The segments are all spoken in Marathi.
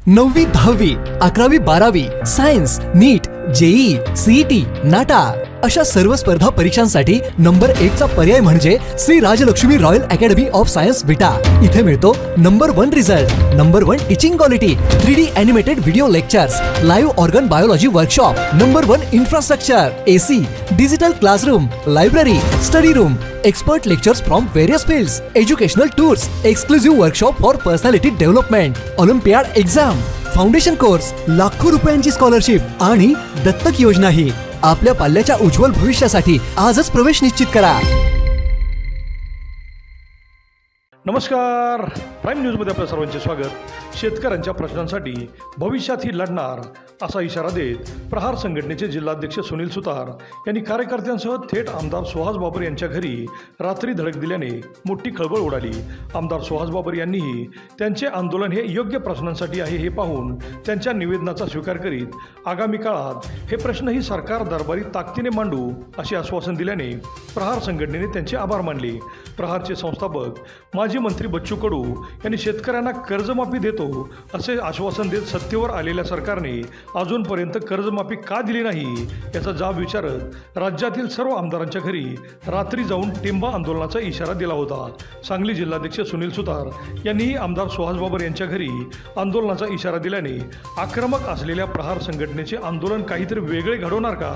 9वी 10वी 11वी 12वी science NEET JEE CET NATA अशा सर्व स्पर्धा परीक्षांसाठी नंबर 1 चा पर्याय म्हणजे Shri Rajlakshmi royal academy of science Vita. इथे मिळतो number 1 result, number 1 teaching quality, 3D animated video lectures, live organ biology workshop, number 1 infrastructure, AC, digital classroom, library, study room, expert lectures from various fields, educational tours, exclusive workshop for personality development, olympiad exam, foundation course, लाखो रुपयांची स्कॉलरशिप आणि दत्तक योजनाही। आपल्या पाल्याच्या उज्ज्वल भविष्यासाठी आजच प्रवेश निश्चित करा। नमस्कार, प्राईम न्यूजमध्ये आपल्या सर्वांचे स्वागत। शेतकऱ्यांच्या प्रश्नांसाठी भविष्यातही लढणार असा इशारा देत प्रहार संघटनेचे जिल्हाध्यक्ष सुनील सुतार यांनी कार्यकर्त्यांसह थेट आमदार सुहास बाबर यांच्या घरी रात्री धडक दिल्याने मोठी खळबळ उडाली। आमदार सुहास बाबर यांनीही त्यांचे आंदोलन हे योग्य प्रश्नांसाठी आहे हे पाहून त्यांच्या निवेदनाचा स्वीकार करीत आगामी काळात हे प्रश्नही सरकार दरबारी ताकदीने मांडू असे आश्वासन दिल्याने प्रहार संघटनेने त्यांचे आभार मानले। प्रहारचे संस्थापक माजी मंत्री बच्चू कडू यांनी शेतकऱ्यांना कर्जमाफी देतो असे आश्वासन देत सत्तेवर आलेल्या सरकारने अजूनपर्यंत कर्जमाफी का दिली नाही याचा जाब विचारत राज्यातील सर्व आमदारांच्या घरी रात्री जाऊन टिंबा आंदोलनाचा इशारा दिला होता। सांगली जिल्हाध्यक्ष सुनील सुतार यांनीही आमदार सुहास बाबर यांच्या घरी आंदोलनाचा इशारा दिल्याने आक्रमक असलेल्या प्रहार संघटनेचे आंदोलन काहीतरी वेगळे घडवणार का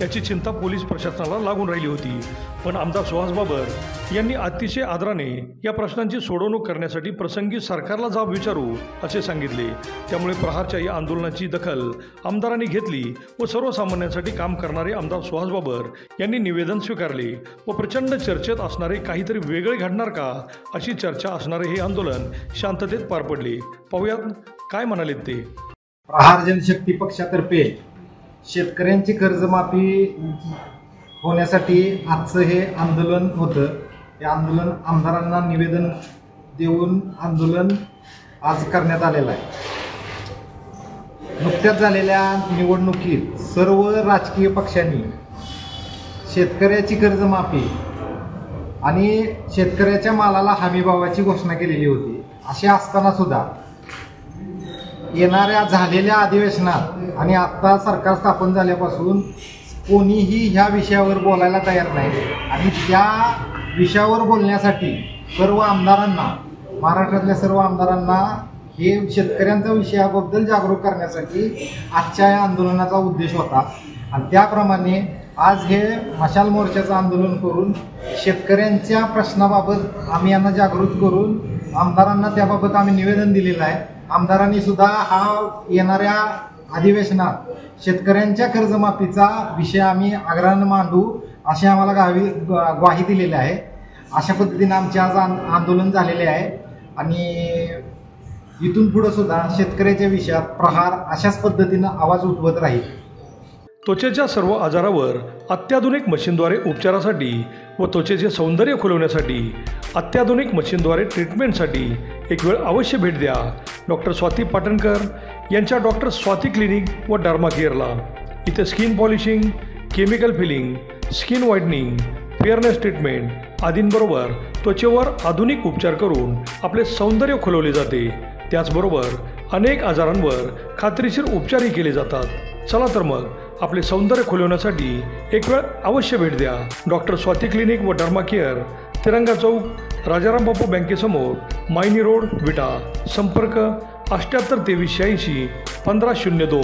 याची चिंता पोलीस प्रशासनाला लागून राहिली होती। पण आमदार सुहास बाबर यांनी अतिशय आदराने या प्रश्नांची सोडवणूक करण्यासाठी प्रसंगी सरकारला जाब विचारू असे सांगितले। त्यामुळे प्रहारच्या या आंदोलनाची दखल आमदारांनी घेतली व सर्वसामान्यांसाठी काम करणारे आमदार सुहास बाबर यांनी निवेदन स्वीकारले व प्रचंड चर्चेत असणारे काहीतरी वेगळे घडणार का अशी चर्चा असणारे हे आंदोलन शांततेत पार पडले। पाहूयात काय म्हणाले ते। प्रहार जनशक्ती पक्षातर्फे शेतकऱ्यांची कर्जमाफी होण्यासाठी आजचं हे आंदोलन होतं। हे आंदोलन आमदारांना निवेदन देऊन आंदोलन आज करण्यात आलेलं आहे। नुकत्याच झालेल्या निवडणुकीत सर्व राजकीय पक्षांनी शेतकऱ्याची कर्जमाफी आणि शेतकऱ्याच्या मालाला हमीभावाची घोषणा केलेली होती। असे असताना सुद्धा येणाऱ्या झालेल्या अधिवेशनात आणि आता सरकार स्थापन झाल्यापासून कोणीही ह्या विषयावर बोलायला तयार नाही आणि त्या विषयावर बोलण्यासाठी सर्व आमदारांना, महाराष्ट्रातल्या सर्व आमदारांना हे शेतकऱ्यांच्या विषयाबद्दल जागरूक करण्यासाठी आजच्या या आंदोलनाचा उद्देश होता। आणि त्याप्रमाणे आज हे मशाल मोर्चाचं आंदोलन करून शेतकऱ्यांच्या प्रश्नाबाबत आम्ही यांना जागृत करून आमदारांना त्याबाबत आम्ही निवेदन दिलेलं आहे। आमदारांनी सुद्धा हा येणाऱ्या अधिवेशनात शेतकऱ्यांच्या कर्जमाफीचा विषय आम्ही आग्रहाने मांडू असे आम्हाला ग्वाही दिलेली आहे। अशा पद्धतीने आमचे आज आंदोलन झालेले आहे आणि इथून पुढे सुद्धा शेतकऱ्याच्या विषयात प्रहार अशाच पद्धतीने आवाज उठवत राहील। त्वचेच्या सर्व आजारावर अत्याधुनिक मशीनद्वारे उपचारासाठी व त्वचेचे सौंदर्य खुलवण्यासाठी अत्याधुनिक मशीनद्वारे ट्रीटमेंटसाठी एक वेळ अवश्य भेट द्या डॉक्टर स्वाती पाटणकर यांच्या डॉक्टर स्वाती क्लिनिक व डर्मा केअरला। इथे skin polishing, chemical filling, skin whitening, fairness treatment आदींबरोबर त्वचेवर आधुनिक उपचार करून आपले सौंदर्य खुलवले जाते। त्याचबरोबर अनेक आजारांवर खात्रीशीर उपचारही केले जातात। चला तर मग आपले सौंदर्य खुलवण्यासाठी एक वेळ अवश्य भेट द्या डॉक्टर स्वाती क्लिनिक व डर्मा केअर, तिरंगा चौक, राजाराम बापू बँकेसमोर, मायनी रोड, विटा। संपर्क 78 23 86 1502।